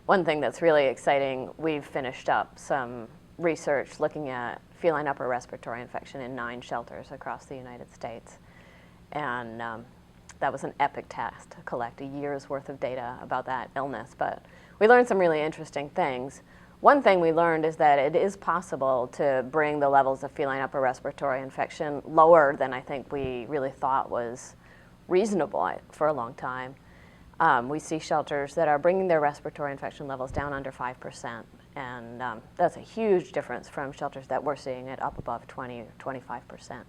One thing that's really exciting, we've finished up some research looking at feline upper respiratory infection in 9 shelters across the United States. And that was an epic task to collect a year's worth of data about that illness. But we learned some really interesting things. One thing we learned is that it is possible to bring the levels of feline upper respiratory infection lower than I think we really thought was reasonable for a long time. We see shelters that are bringing their respiratory infection levels down under 5%, and that's a huge difference from shelters that we're seeing it up above 20 or 25%.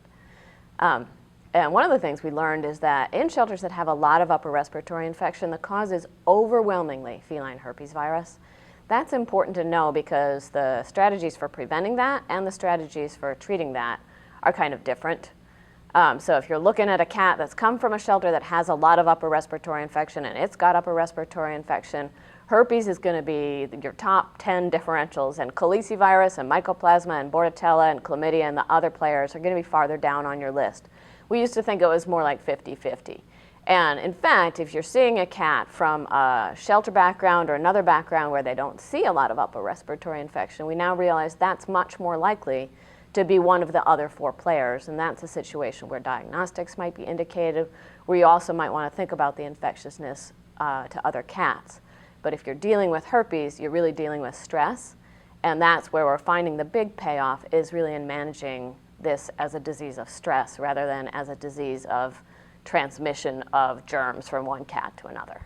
And one of the things we learned is that in shelters that have a lot of upper respiratory infection, the cause is overwhelmingly feline herpes virus. That's important to know because the strategies for preventing that and the strategies for treating that are kind of different. So if you're looking at a cat that's come from a shelter that has a lot of upper respiratory infection and it's got upper respiratory infection, herpes is going to be your top 10 differentials, and calicivirus and mycoplasma and bordetella and chlamydia and the other players are going to be farther down on your list. We used to think it was more like 50-50. And in fact, if you're seeing a cat from a shelter background or another background where they don't see a lot of upper respiratory infection, we now realize that's much more likely to be one of the other 4 players, and that's a situation where diagnostics might be indicated, where you also might want to think about the infectiousness to other cats. But if you're dealing with herpes, you're really dealing with stress, and that's where we're finding the big payoff is really in managing this as a disease of stress rather than as a disease of transmission of germs from one cat to another.